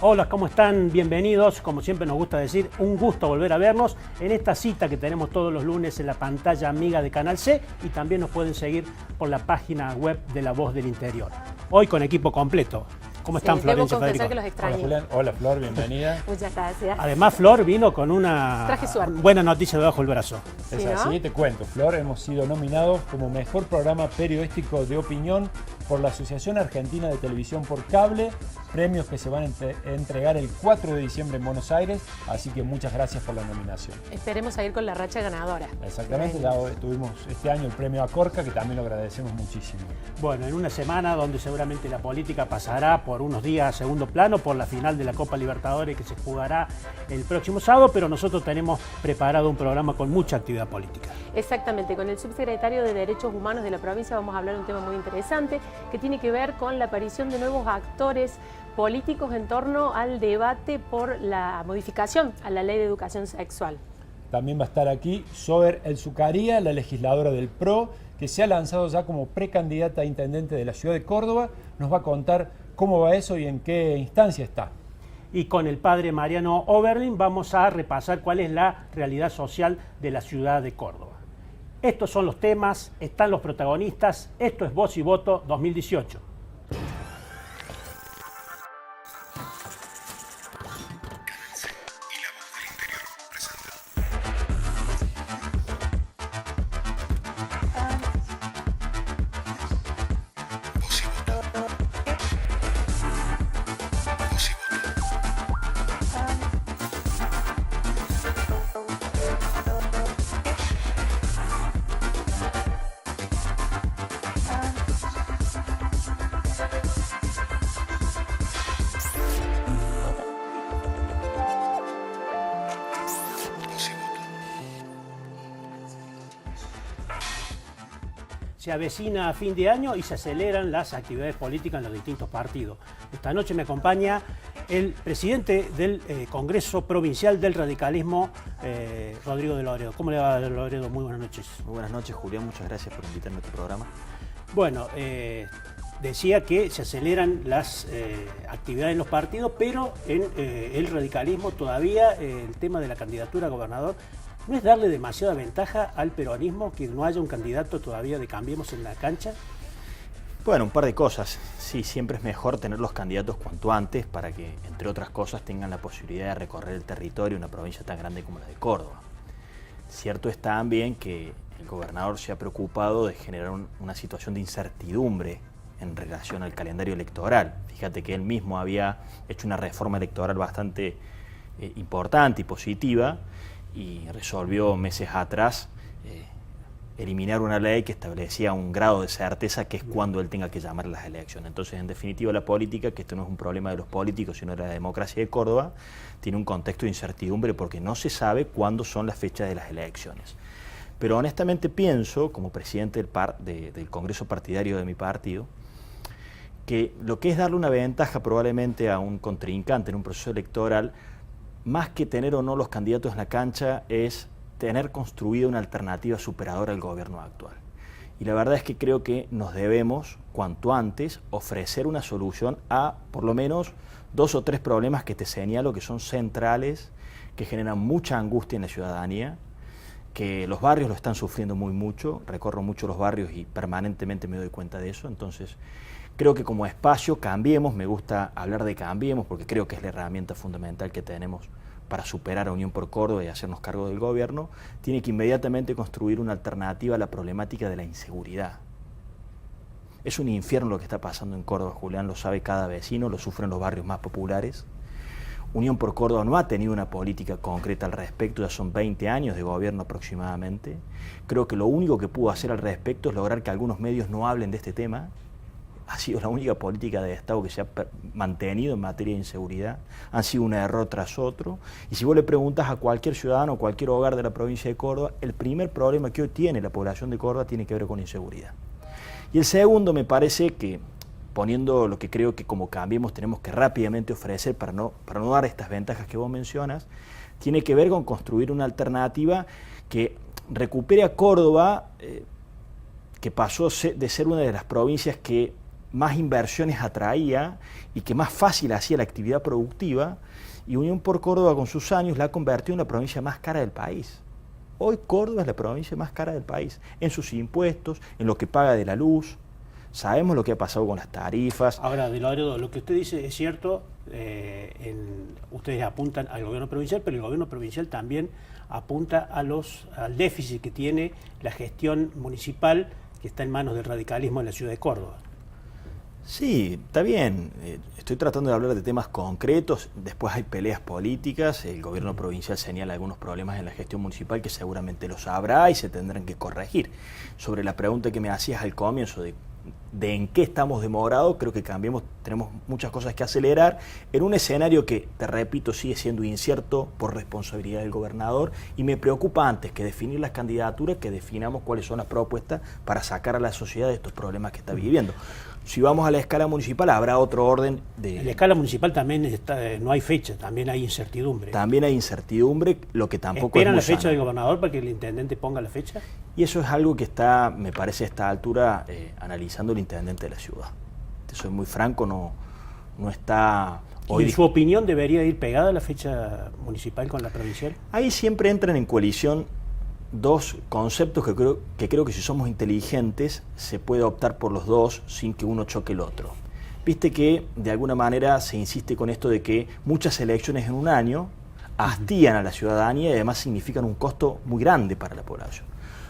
Hola, ¿cómo están? Bienvenidos. Como siempre nos gusta decir, un gusto volver a vernos en esta cita que tenemos todos los lunes en la pantalla amiga de Canal C, y también nos pueden seguir por la página web de La Voz del Interior. Hoy con equipo completo. ¿Cómo están, Florencia y Federico? Que los extrañé. Hola, Julián. Hola, Flor, bienvenida. Muchas gracias. Además, Flor vino con una Traje suerte. buena noticia debajo del brazo. Es ¿Sí, así, no? te cuento, Flor, hemos sido nominados como mejor programa periodístico de opinión por la Asociación Argentina de Televisión por Cable, premios que se van a entregar el 4 de diciembre en Buenos Aires, así que muchas gracias por la nominación. Esperemos a ir con la racha ganadora. Exactamente, ya tuvimos este año el premio Acorca, que también lo agradecemos muchísimo. Bueno, en una semana donde seguramente la política pasará por unos días a segundo plano por la final de la Copa Libertadores que se jugará el próximo sábado, pero nosotros tenemos preparado un programa con mucha actividad política. Exactamente, con el subsecretario de Derechos Humanos de la provincia vamos a hablar de un tema muy interesante que tiene que ver con la aparición de nuevos actores políticos en torno al debate por la modificación a la ley de educación sexual. También va a estar aquí Sober El Zucaría, la legisladora del PRO, que se ha lanzado ya como precandidata a intendente de la ciudad de Córdoba. Nos va a contar cómo va eso y en qué instancia está. Y con el padre Mariano Oberlin vamos a repasar cuál es la realidad social de la ciudad de Córdoba. Estos son los temas, están los protagonistas. Esto es Voz y Voto 2018. Se avecina a fin de año y se aceleran las actividades políticas en los distintos partidos. Esta noche me acompaña el presidente del Congreso Provincial del Radicalismo, Rodrigo de Loredo. ¿Cómo le va, Loredo? Muy buenas noches. Muy buenas noches, Julián. Muchas gracias por invitarme a tu programa. Bueno, decía que se aceleran las actividades en los partidos, pero en el radicalismo todavía el tema de la candidatura a gobernador ¿no es darle demasiada ventaja al peronismo que no haya un candidato todavía de Cambiemos en la cancha? Bueno, un par de cosas. Sí, siempre es mejor tener los candidatos cuanto antes para que, entre otras cosas, tengan la posibilidad de recorrer el territorio de una provincia tan grande como la de Córdoba. Cierto es también que el gobernador se ha preocupado de generar una situación de incertidumbre en relación al calendario electoral. Fíjate que él mismo había hecho una reforma electoral bastante importante y positiva, y resolvió meses atrás eliminar una ley que establecía un grado de certeza que es cuando él tenga que llamar a las elecciones. Entonces, en definitiva, la política, que esto no es un problema de los políticos, sino de la democracia de Córdoba, tiene un contexto de incertidumbre porque no se sabe cuándo son las fechas de las elecciones. Pero honestamente pienso, como presidente del Congreso partidario de mi partido, que lo que es darle una ventaja probablemente a un contrincante en un proceso electoral, más que tener o no los candidatos en la cancha, es tener construida una alternativa superadora al gobierno actual. Y la verdad es que creo que nos debemos, cuanto antes, ofrecer una solución a, por lo menos, 2 o 3 problemas que te señalo que son centrales, que generan mucha angustia en la ciudadanía, que los barrios lo están sufriendo mucho, recorro mucho los barrios y permanentemente me doy cuenta de eso. Entonces, creo que como espacio Cambiemos, me gusta hablar de Cambiemos porque creo que es la herramienta fundamental que tenemos para superar a Unión por Córdoba y hacernos cargo del gobierno, tiene que inmediatamente construir una alternativa a la problemática de la inseguridad. Es un infierno lo que está pasando en Córdoba, Julián, lo sabe cada vecino, lo sufren los barrios más populares. Unión por Córdoba no ha tenido una política concreta al respecto, ya son 20 años de gobierno aproximadamente. Creo que lo único que pudo hacer al respecto es lograr que algunos medios no hablen de este tema. Ha sido la única política de Estado que se ha mantenido en materia de inseguridad. Han sido un error tras otro. Y si vos le preguntas a cualquier ciudadano, cualquier hogar de la provincia de Córdoba, el primer problema que hoy tiene la población de Córdoba tiene que ver con inseguridad. Y el segundo, me parece que, poniendo lo que creo que como Cambiemos tenemos que rápidamente ofrecer para no dar estas ventajas que vos mencionas, tiene que ver con construir una alternativa que recupere a Córdoba, que pasó de ser una de las provincias que más inversiones atraía y que más fácil hacía la actividad productiva, y Unión por Córdoba con sus años la ha convertido en la provincia más cara del país. Hoy Córdoba es la provincia más cara del país, en sus impuestos, en lo que paga de la luz. Sabemos lo que ha pasado con las tarifas. Ahora, de lo que usted dice es cierto, ustedes apuntan al gobierno provincial, pero el gobierno provincial también apunta al déficit que tiene la gestión municipal, que está en manos del radicalismo en la ciudad de Córdoba. Sí, está bien. Estoy tratando de hablar de temas concretos. Después hay peleas políticas. El gobierno provincial señala algunos problemas en la gestión municipal que seguramente los habrá y se tendrán que corregir. Sobre la pregunta que me hacías al comienzo de en qué estamos demorados, creo que tenemos muchas cosas que acelerar en un escenario que, te repito, sigue siendo incierto por responsabilidad del gobernador, y me preocupa antes que definir las candidaturas que definamos cuáles son las propuestas para sacar a la sociedad de estos problemas que está viviendo. Si vamos a la escala municipal, habrá otro orden de... En la escala municipal también no hay fecha, también hay incertidumbre. También hay incertidumbre, lo que tampoco ¿Esperan es muy la fecha sano del gobernador para que el intendente ponga la fecha? Y eso es algo que está, me parece, a esta altura analizando el intendente de la ciudad. Te soy muy franco, no está... ¿Y en su opinión debería ir pegada la fecha municipal con la provincial? Ahí siempre entran en colisión dos conceptos que creo que si somos inteligentes se puede optar por los dos sin que uno choque el otro. Viste que de alguna manera se insiste con esto de que muchas elecciones en un año hastían a la ciudadanía y además significan un costo muy grande para la población.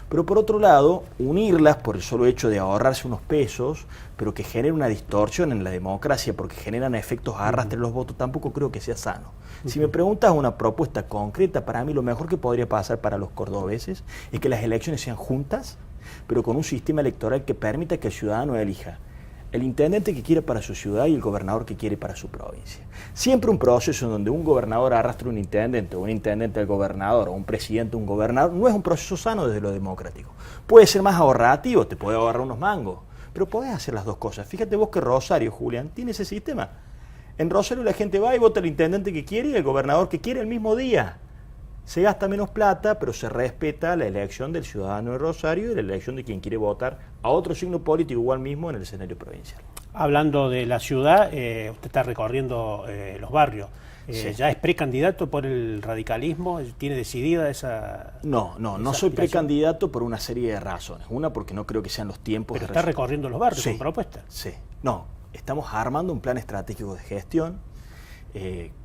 Pero por otro lado, unirlas por el solo hecho de ahorrarse unos pesos, pero que genera una distorsión en la democracia porque generan efectos arrastre de los votos, tampoco creo que sea sano. Si me preguntas una propuesta concreta, para mí lo mejor que podría pasar para los cordobeses es que las elecciones sean juntas, pero con un sistema electoral que permita que el ciudadano elija el intendente que quiere para su ciudad y el gobernador que quiere para su provincia. Siempre un proceso en donde un gobernador arrastra un intendente, o un intendente al gobernador, o un presidente un gobernador, no es un proceso sano desde lo democrático. Puede ser más ahorrativo, te puede ahorrar unos mangos, pero podés hacer las dos cosas. Fíjate vos que Rosario, Julián, tiene ese sistema. En Rosario la gente va y vota al intendente que quiere y el gobernador que quiere el mismo día. Se gasta menos plata, pero se respeta la elección del ciudadano de Rosario y la elección de quien quiere votar a otro signo político igual mismo en el escenario provincial. Hablando de la ciudad, usted está recorriendo los barrios. Sí. ¿Ya es precandidato por el radicalismo? ¿Tiene decidida esa...? No soy precandidato por una serie de razones. Una, porque no creo que sean los tiempos... Pero está recorriendo los barrios con propuestas. Sí. No, estamos armando un plan estratégico de gestión.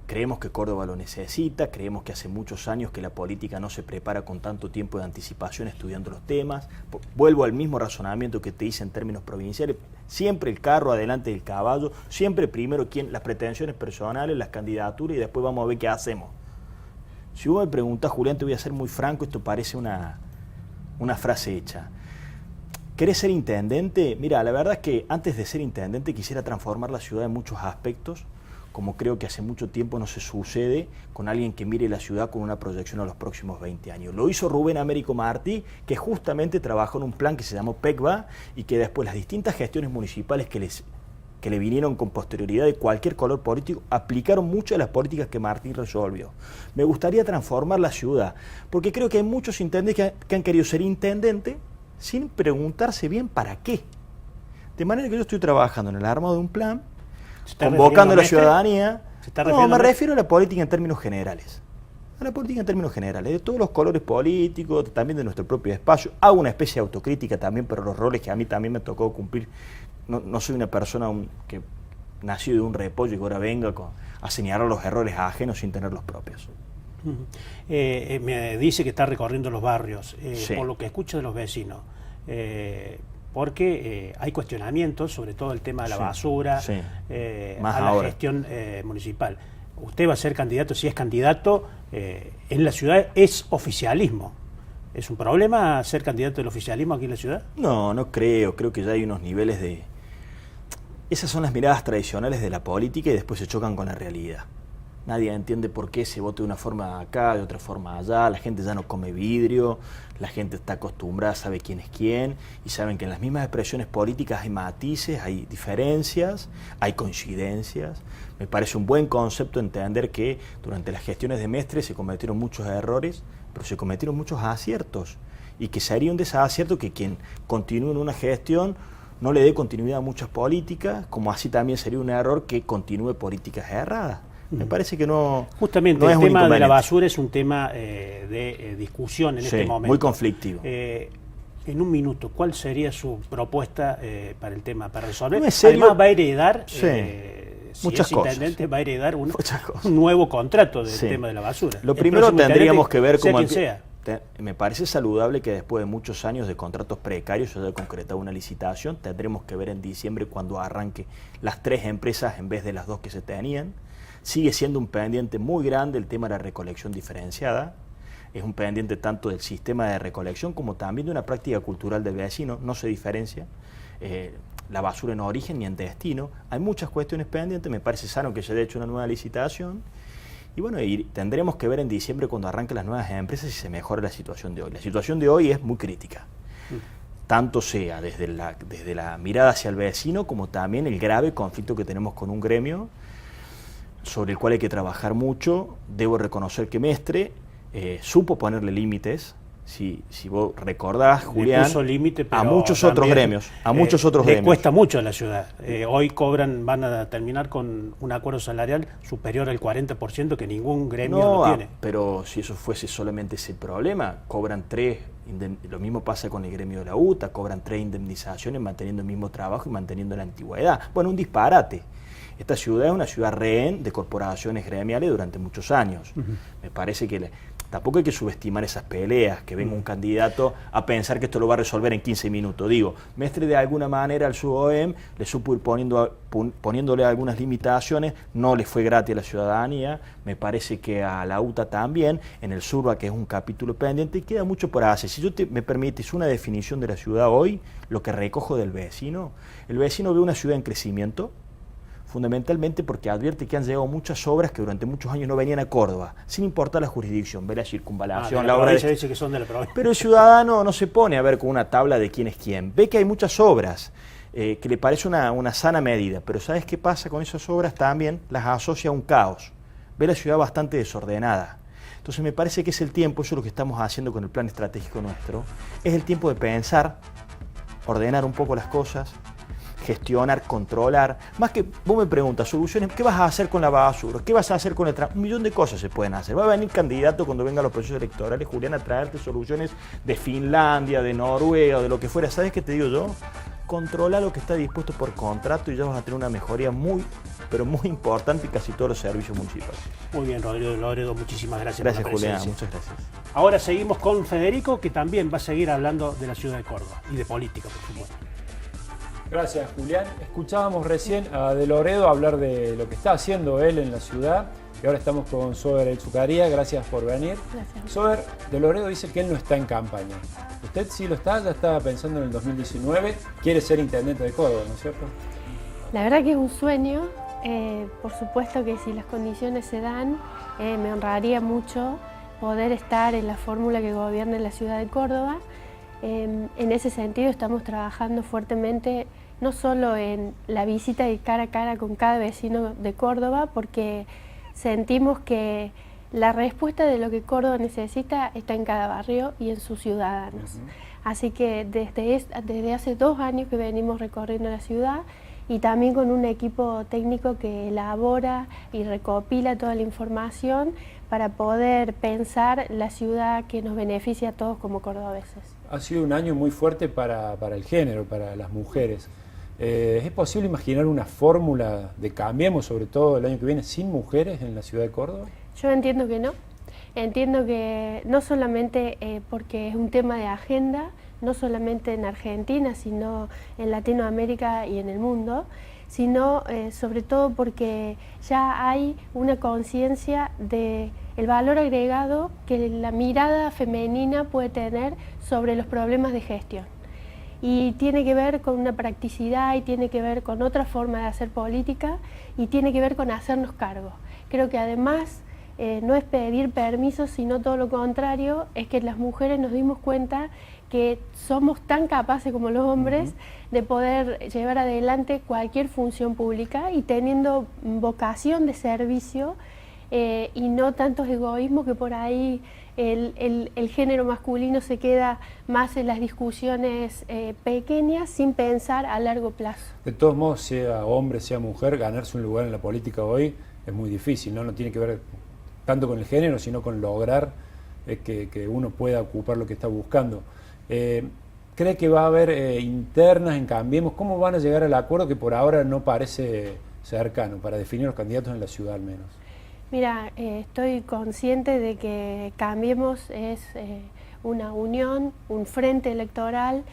Creemos que Córdoba lo necesita, creemos que hace muchos años que la política no se prepara con tanto tiempo de anticipación estudiando los temas. Vuelvo al mismo razonamiento que te hice en términos provinciales, siempre el carro adelante del caballo, siempre primero las pretensiones personales, las candidaturas y después vamos a ver qué hacemos. Si vos me preguntás, Julián, te voy a ser muy franco, esto parece una frase hecha. ¿Querés ser intendente? Mira, la verdad es que antes de ser intendente quisiera transformar la ciudad en muchos aspectos, como creo que hace mucho tiempo no se sucede con alguien que mire la ciudad con una proyección a los próximos 20 años. Lo hizo Rubén Américo Martí, que justamente trabajó en un plan que se llamó PECVA y que después las distintas gestiones municipales que le vinieron con posterioridad de cualquier color político aplicaron muchas de las políticas que Martí resolvió. Me gustaría transformar la ciudad, porque creo que hay muchos intendentes que han querido ser intendente sin preguntarse bien para qué. De manera que yo estoy trabajando en el armado de un plan, convocando a la ciudadanía. No, me refiero a la política en términos generales. A la política en términos generales, de todos los colores políticos, también de nuestro propio espacio. Hago una especie de autocrítica también por los roles que a mí también me tocó cumplir. No soy una persona que nació de un repollo y que ahora venga a señalar los errores ajenos sin tener los propios. Me dice que está recorriendo los barrios, sí. Por lo que escucho de los vecinos. Porque hay cuestionamientos sobre todo el tema de la basura, sí. A la gestión municipal. Usted va a ser candidato, si es candidato, en la ciudad es oficialismo. ¿Es un problema ser candidato del oficialismo aquí en la ciudad? No creo que ya hay unos niveles de... Esas son las miradas tradicionales de la política y después se chocan con la realidad. Nadie entiende por qué se vota de una forma acá, de otra forma allá, la gente ya no come vidrio, la gente está acostumbrada, sabe quién es quién, y saben que en las mismas expresiones políticas hay matices, hay diferencias, hay coincidencias. Me parece un buen concepto entender que durante las gestiones de Mestre se cometieron muchos errores, pero se cometieron muchos aciertos, y que sería un desacierto que quien continúe en una gestión no le dé continuidad a muchas políticas, como así también sería un error que continúe políticas erradas. Me parece que no. Justamente no el es tema de la basura es un tema de discusión en sí, este momento. muy conflictivo. En un minuto, ¿cuál sería su propuesta para el tema, para resolver? ¿No es serio? Además va a heredar, Sí. si Muchas es cosas. intendente, va a heredar un Muchas nuevo contrato del Sí. tema de la basura. Lo El primero próximo tendríamos intendente, que ver sea cómo quien sea. me parece saludable que después de muchos años de contratos precarios se haya concretado una licitación. Tendremos que ver en diciembre cuando arranque las 3 empresas en vez de las 2 que se tenían. Sigue siendo un pendiente muy grande el tema de la recolección diferenciada. Es un pendiente tanto del sistema de recolección como también de una práctica cultural del vecino. No se diferencia la basura en origen ni en destino. Hay muchas cuestiones pendientes. Me parece sano que se haya hecho una nueva licitación. Y bueno, tendremos que ver en diciembre cuando arranquen las nuevas empresas si se mejora la situación de hoy. La situación de hoy es muy crítica. Tanto sea desde la mirada hacia el vecino como también el grave conflicto que tenemos con un gremio sobre el cual hay que trabajar mucho. Debo reconocer que Mestre supo ponerle límites. Si vos recordás, Julián, puso límite, pero a muchos otros gremios, le cuesta mucho a la ciudad. Hoy van a terminar con un acuerdo salarial superior al 40% que ningún gremio lo tiene. Pero si eso fuese solamente ese problema, cobran 3, lo mismo pasa con el gremio de la UTA, cobran 3 indemnizaciones manteniendo el mismo trabajo y manteniendo la antigüedad. Bueno, un disparate. Esta ciudad es una ciudad rehén de corporaciones gremiales durante muchos años. Me parece que tampoco hay que subestimar esas peleas, que venga un candidato a pensar que esto lo va a resolver en 15 minutos. Digo, Mestre de alguna manera al SUOEM le supo ir poniéndole algunas limitaciones, no le fue gratis a la ciudadanía, me parece que a la UTA también, en el SURBA, que es un capítulo pendiente, y queda mucho por hacer. Si me permites una definición de la ciudad hoy, lo que recojo del vecino, el vecino ve una ciudad en crecimiento, fundamentalmente porque advierte que han llegado muchas obras que durante muchos años no venían a Córdoba, sin importar la jurisdicción, ve la circunvalación, la obra dice que son de la provincia. Pero el ciudadano no se pone a ver con una tabla de quién es quién, ve que hay muchas obras, que le parece una sana medida, pero ¿sabes qué pasa con esas obras? También las asocia a un caos, ve la ciudad bastante desordenada. Entonces me parece que es el tiempo, eso es lo que estamos haciendo con el plan estratégico nuestro, es el tiempo de pensar, ordenar un poco las cosas, gestionar, controlar, más que vos me preguntas, soluciones, ¿qué vas a hacer con la basura? ¿Qué vas a hacer con el tránsito? Un millón de cosas se pueden hacer. Va a venir candidato cuando vengan los procesos electorales, Julián, a traerte soluciones de Finlandia, de Noruega o de lo que fuera. ¿Sabes qué te digo yo? Controla lo que está dispuesto por contrato y ya vas a tener una mejoría pero muy importante en casi todos los servicios municipales. Muy bien, Rodrigo de Loredo, muchísimas gracias. Gracias, por la Julián, presencia. muchas gracias. Ahora seguimos con Federico, que también va a seguir hablando de la ciudad de Córdoba y de política, por supuesto. Gracias, Julián. Escuchábamos recién a De Loredo hablar de lo que está haciendo él en la ciudad y ahora estamos con Sober El Zucaría. Gracias por venir. Gracias. Sober, De Loredo dice que él no está en campaña. Usted sí lo está, ya estaba pensando en el 2019, quiere ser intendente de Córdoba, ¿no es cierto? La verdad que es un sueño. Por supuesto que si las condiciones se dan, me honraría mucho poder estar en la fórmula que gobierna la ciudad de Córdoba. En ese sentido estamos trabajando fuertemente, no solo en la visita de cara a cara con cada vecino de Córdoba, porque sentimos que la respuesta de lo que Córdoba necesita está en cada barrio y en sus ciudadanos. Así que desde hace 2 años que venimos recorriendo la ciudad y también con un equipo técnico que elabora y recopila toda la información para poder pensar la ciudad que nos beneficia a todos como cordobeses. Ha sido un año muy fuerte para el género, para las mujeres. ¿Es posible imaginar una fórmula de Cambiemos, sobre todo el año que viene, sin mujeres en la ciudad de Córdoba? Yo entiendo que no. Entiendo que no solamente porque es un tema de agenda, no solamente en Argentina, sino en Latinoamérica y en el mundo, sino sobre todo porque ya hay una conciencia de el valor agregado que la mirada femenina puede tener sobre los problemas de gestión. Y tiene que ver con una practicidad y tiene que ver con otra forma de hacer política y tiene que ver con hacernos cargo. Creo que además no es pedir permiso, sino todo lo contrario, es que las mujeres nos dimos cuenta que somos tan capaces como los hombres de poder llevar adelante cualquier función pública y teniendo vocación de servicio y no tantos egoísmos que por ahí el género masculino se queda más en las discusiones pequeñas sin pensar a largo plazo. De todos modos, sea hombre, sea mujer, ganarse un lugar en la política hoy es muy difícil, ¿no? No tiene que ver tanto con el género, sino con lograr que uno pueda ocupar lo que está buscando. ¿Cree que va a haber internas en Cambiemos? ¿Cómo van a llegar al acuerdo que por ahora no parece cercano para definir los candidatos en la ciudad al menos? Mira, estoy consciente de que Cambiemos es una unión, un frente electoral.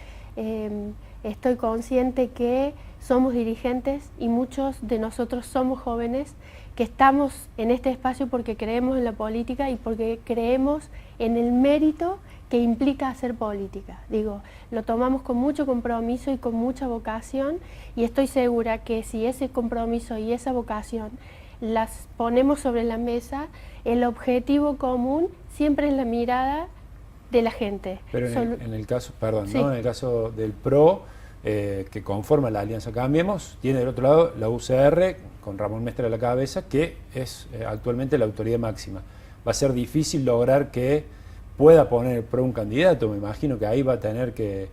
Estoy consciente que somos dirigentes y muchos de nosotros somos jóvenes que estamos en este espacio porque creemos en la política y porque creemos en el mérito que implica hacer política. Digo, lo tomamos con mucho compromiso y con mucha vocación, y estoy segura que si ese compromiso y esa vocación las ponemos sobre la mesa, el objetivo común siempre es la mirada de la gente. Pero en el caso, perdón, sí, ¿no? En el caso del PRO, que conforma la Alianza Cambiemos, tiene del otro lado la UCR, con Ramón Mestre a la cabeza, que es actualmente la autoridad máxima. Va a ser difícil lograr que pueda poner el PRO un candidato. Me imagino que ahí va a tener que,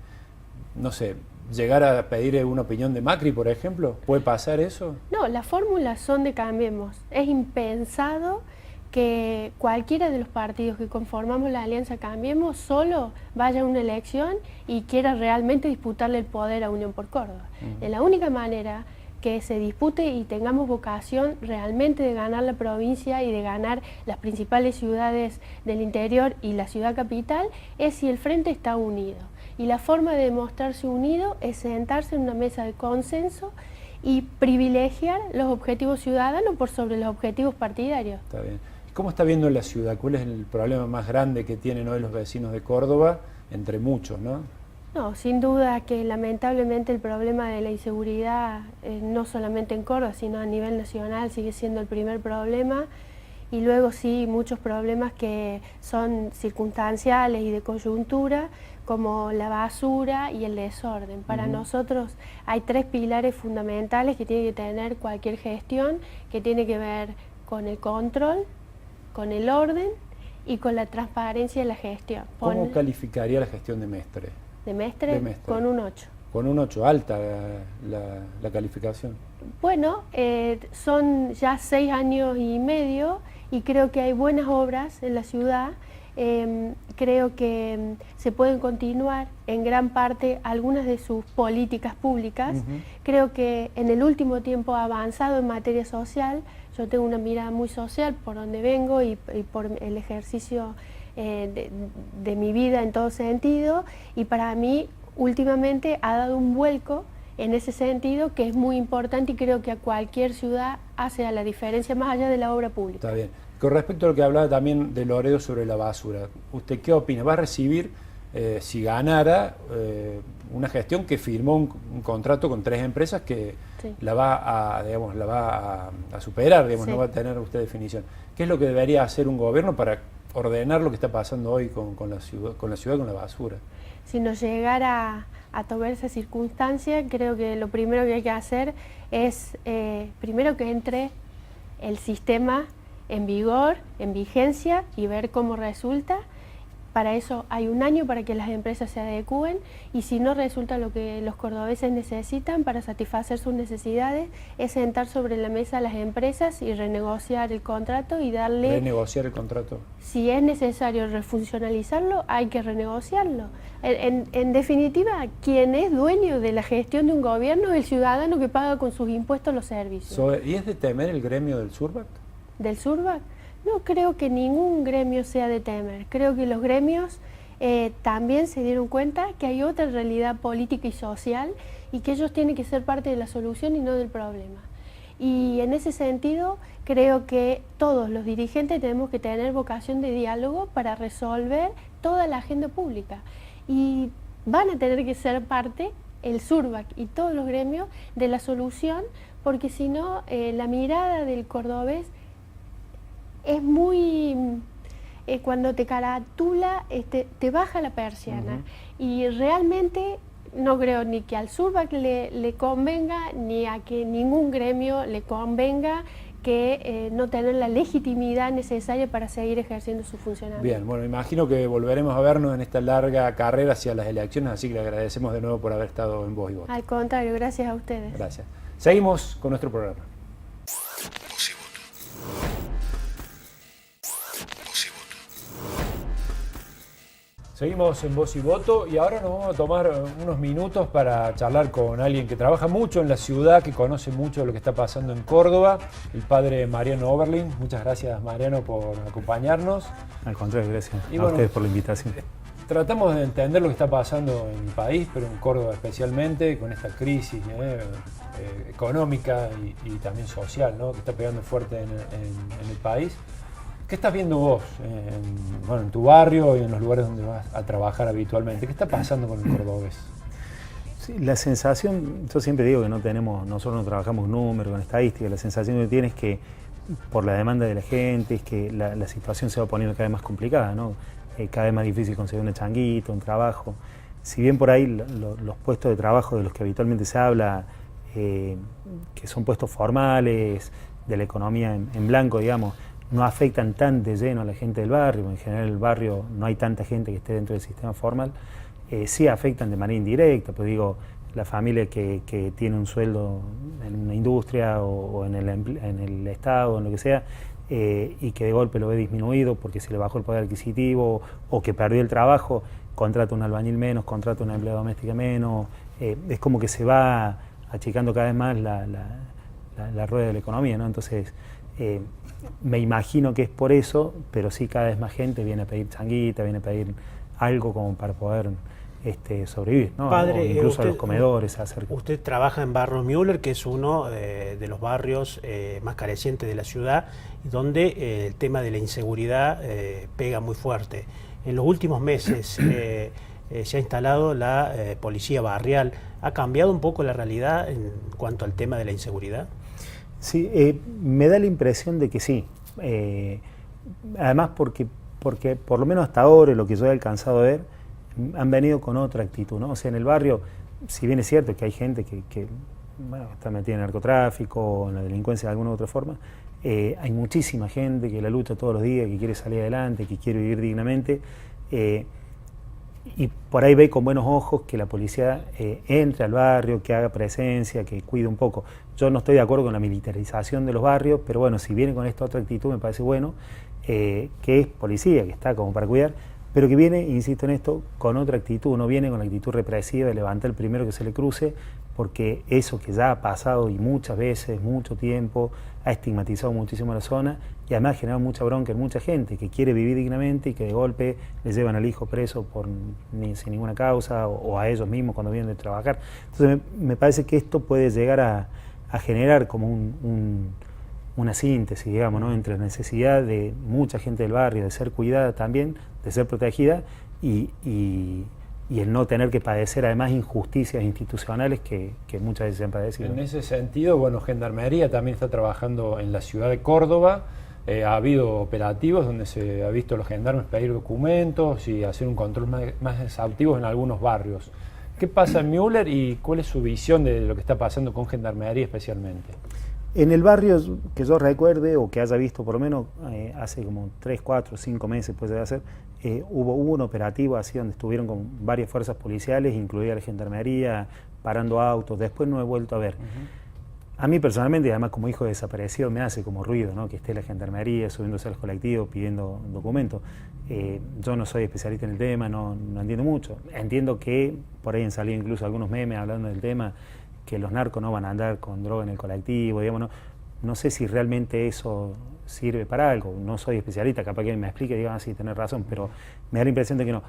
no sé, llegar a pedir una opinión de Macri, por ejemplo. ¿Puede pasar eso? No, las fórmulas son de Cambiemos. Es impensado que cualquiera de los partidos que conformamos la Alianza Cambiemos solo vaya a una elección y quiera realmente disputarle el poder a Unión por Córdoba. De la única manera que se dispute y tengamos vocación realmente de ganar la provincia y de ganar las principales ciudades del interior y la ciudad capital es si el frente está unido. Y la forma de mostrarse unido es sentarse en una mesa de consenso y privilegiar los objetivos ciudadanos por sobre los objetivos partidarios. Está bien. ¿Cómo está viendo la ciudad? ¿Cuál es el problema más grande que tienen hoy los vecinos de Córdoba? Entre muchos, ¿no? No, sin duda que lamentablemente el problema de la inseguridad, no solamente en Córdoba, sino a nivel nacional, sigue siendo el primer problema. Y luego sí, muchos problemas que son circunstanciales y de coyuntura, como la basura y el desorden. Para nosotros hay tres pilares fundamentales que tiene que tener cualquier gestión, que tiene que ver con el control, con el orden y con la transparencia de la gestión. ¿Cómo calificaría la gestión de Mestre? De Mestre, con un 8. Con un 8, alta la calificación. Bueno, son ya 6 años y medio y creo que hay buenas obras en la ciudad. Creo que se pueden continuar en gran parte algunas de sus políticas públicas. Creo que en el último tiempo ha avanzado en materia social. Yo tengo una mirada muy social por donde vengo y por el ejercicio de mi vida en todo sentido, y para mí últimamente ha dado un vuelco en ese sentido que es muy importante y creo que a cualquier ciudad hace a la diferencia más allá de la obra pública. Está bien. Con respecto a lo que hablaba también de Loredo sobre la basura, ¿usted qué opina? ¿Va a recibir, si ganara, una gestión que firmó un contrato con 3 empresas que sí, la va a superar, digamos, sí, no va a tener usted definición? ¿Qué es lo que debería hacer un gobierno para ordenar lo que está pasando hoy con la ciudad, con la basura? Si nos llegara a tomar esa circunstancia, creo que lo primero que hay que hacer es, primero que entre el sistema en vigor, en vigencia, y ver cómo resulta. Para eso hay un año para que las empresas se adecúen, y si no resulta lo que los cordobeses necesitan para satisfacer sus necesidades, es sentar sobre la mesa a las empresas y renegociar el contrato y darle... ¿Renegociar el contrato? Si es necesario refuncionalizarlo, hay que renegociarlo. En definitiva, quien es dueño de la gestión de un gobierno es el ciudadano que paga con sus impuestos los servicios. ¿Y es de temer el gremio del Surbac? ¿Del Surbac? No creo que ningún gremio sea de temer. Creo que los gremios también se dieron cuenta que hay otra realidad política y social y que ellos tienen que ser parte de la solución y no del problema. Y en ese sentido creo que todos los dirigentes tenemos que tener vocación de diálogo para resolver toda la agenda pública. Y van a tener que ser parte, el Surbac y todos los gremios, de la solución, porque si no, la mirada del cordobés es muy, cuando te caratula, te baja la persiana. Y realmente no creo ni que al Surbac le convenga, ni a que ningún gremio le convenga que no tener la legitimidad necesaria para seguir ejerciendo su funcionamiento. Bien, bueno, imagino que volveremos a vernos en esta larga carrera hacia las elecciones, así que le agradecemos de nuevo por haber estado en Voz y Voto. Al contrario, gracias a ustedes. Gracias. Seguimos con nuestro programa. Seguimos en Voz y Voto y ahora nos vamos a tomar unos minutos para charlar con alguien que trabaja mucho en la ciudad, que conoce mucho de lo que está pasando en Córdoba, el padre Mariano Oberlin. Muchas gracias, Mariano, por acompañarnos. Al contrario, gracias Y a bueno, ustedes por la invitación. Tratamos de entender lo que está pasando en el país, pero en Córdoba especialmente, con esta crisis económica y también social, ¿no?, que está pegando fuerte en el país. ¿Qué estás viendo vos en tu barrio y en los lugares donde vas a trabajar habitualmente? ¿Qué está pasando con el cordobés? Sí, la sensación, yo siempre digo que nosotros no trabajamos números, con estadísticas, la sensación que tiene es que por la demanda de la gente, es que la situación se va poniendo cada vez más complicada, ¿no? Cada vez más difícil conseguir una changuita, un trabajo. Si bien por ahí los puestos de trabajo de los que habitualmente se habla, que son puestos formales, de la economía en blanco, digamos, no afectan tan de lleno a la gente del barrio. En general el barrio no hay tanta gente que esté dentro del sistema formal. Sí afectan de manera indirecta, pues digo, la familia que tiene un sueldo en una industria o en el Estado, en lo que sea, y que de golpe lo ve disminuido porque se le bajó el poder adquisitivo o que perdió el trabajo, contrata un albañil menos, contrata una empleada doméstica menos. Es como que se va achicando cada vez más la rueda de la economía, ¿no? Entonces, me imagino que es por eso, pero sí cada vez más gente viene a pedir changuita, viene a pedir algo como para poder sobrevivir, ¿no? Padre, o incluso usted, a los comedores. Usted trabaja en Barrio Müller, que es uno de los barrios más carecientes de la ciudad, y donde el tema de la inseguridad pega muy fuerte. En los últimos meses se ha instalado la policía barrial. ¿Ha cambiado un poco la realidad en cuanto al tema de la inseguridad? Sí, me da la impresión de que sí. Además porque por lo menos hasta ahora, lo que yo he alcanzado a ver, han venido con otra actitud, ¿no? O sea, en el barrio, si bien es cierto que hay gente que está metida en el narcotráfico o en la delincuencia de alguna u otra forma, hay muchísima gente que la lucha todos los días, que quiere salir adelante, que quiere vivir dignamente, y por ahí ve con buenos ojos que la policía entre al barrio, que haga presencia, que cuide un poco. Yo no estoy de acuerdo con la militarización de los barrios, pero bueno, si viene con esta otra actitud me parece bueno, que es policía, que está como para cuidar, pero que viene, insisto en esto, con otra actitud, no viene con la actitud represiva de levantar el primero que se le cruce, porque eso que ya ha pasado y muchas veces, mucho tiempo, ha estigmatizado muchísimo a la zona y además ha generado mucha bronca en mucha gente que quiere vivir dignamente y que de golpe le llevan al hijo preso sin ninguna causa o a ellos mismos cuando vienen de trabajar. Entonces me parece que esto puede llegar a generar como una síntesis, digamos, ¿no?, entre la necesidad de mucha gente del barrio de ser cuidada también, de ser protegida y el no tener que padecer además injusticias institucionales que muchas veces se han padecido. En ese sentido, bueno, Gendarmería también está trabajando en la ciudad de Córdoba. Ha habido operativos donde se ha visto a los gendarmes pedir documentos y hacer un control más exhaustivo en algunos barrios. ¿Qué pasa en Müller y cuál es su visión de lo que está pasando con Gendarmería especialmente? En el barrio que yo recuerde o que haya visto por lo menos hace como 3, 4, 5 meses puede ser, hubo un operativo así donde estuvieron con varias fuerzas policiales, incluida la Gendarmería, parando autos. Después no he vuelto a ver. A mí personalmente, además como hijo de desaparecido, me hace como ruido, ¿no?, que esté la Gendarmería subiéndose a los colectivos pidiendo documentos. Yo no soy especialista en el tema, no entiendo mucho. Entiendo que por ahí han salido incluso algunos memes hablando del tema, que los narcos no van a andar con droga en el colectivo, digamos, no sé si realmente eso sirve para algo. No soy especialista, capaz que me explique y digan, sí, tenés razón, pero me da la impresión de que no.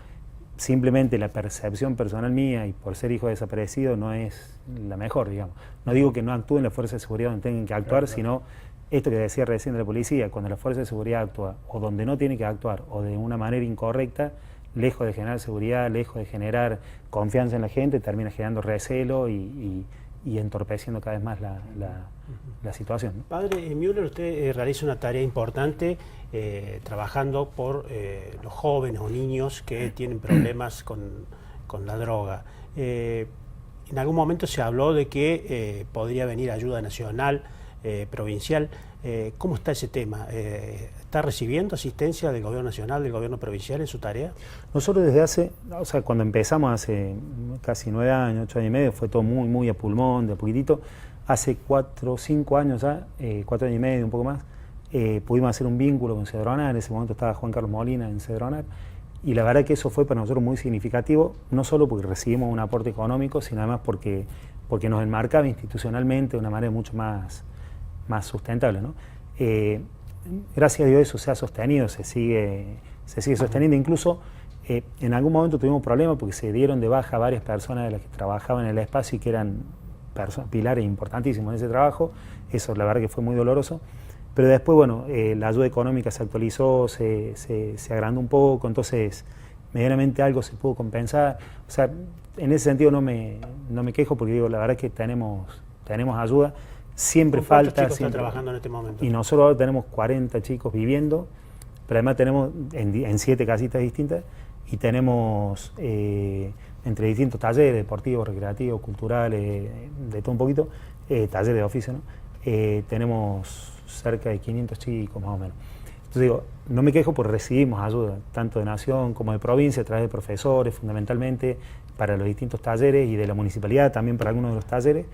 Simplemente la percepción personal mía, y por ser hijo de desaparecido, no es la mejor, digamos. No digo que no actúen las fuerzas de seguridad donde tengan que actuar, sino esto que decía recién de la policía, cuando la fuerza de seguridad actúa o donde no tiene que actuar o de una manera incorrecta, lejos de generar seguridad, lejos de generar confianza en la gente, termina generando recelo y entorpeciendo cada vez más la situación, ¿no? Padre Müller, usted realiza una tarea importante trabajando por los jóvenes o niños que tienen problemas con la droga. En algún momento se habló de que podría venir ayuda nacional provincial. ¿Cómo está ese tema? ¿Está recibiendo asistencia del gobierno nacional, del gobierno provincial en su tarea? Nosotros desde hace, o sea, cuando empezamos hace casi 9 años, 8 años y medio, fue todo muy a pulmón, de a poquitito. Hace 4 o 5 años ya, 4 años y medio, un poco más, pudimos hacer un vínculo con Cedronar. En ese momento estaba Juan Carlos Molina en Cedronar. Y la verdad que eso fue para nosotros muy significativo, no solo porque recibimos un aporte económico, sino además porque nos enmarcaba institucionalmente de una manera mucho más sustentable, ¿no? Gracias a Dios eso se ha sostenido, se sigue sosteniendo. Incluso en algún momento tuvimos problemas porque se dieron de baja varias personas de las que trabajaban en el espacio y que eran pilares importantísimos en ese trabajo. Eso la verdad que fue muy doloroso. Pero después, bueno, la ayuda económica se actualizó, se agrandó un poco, entonces medianamente algo se pudo compensar. O sea, en ese sentido no me quejo porque digo, la verdad es que tenemos ayuda. Siempre falta. ¿Cuántos chicos están trabajando en este momento? Y nosotros ahora tenemos 40 chicos viviendo, pero además tenemos en 7 casitas distintas y tenemos entre distintos talleres deportivos, recreativos, culturales, de todo un poquito, talleres de oficio, ¿no? Tenemos cerca de 500 chicos más o menos. Entonces digo, no me quejo porque recibimos ayuda, tanto de nación como de provincia, a través de profesores fundamentalmente, para los distintos talleres y de la municipalidad también para algunos de los talleres,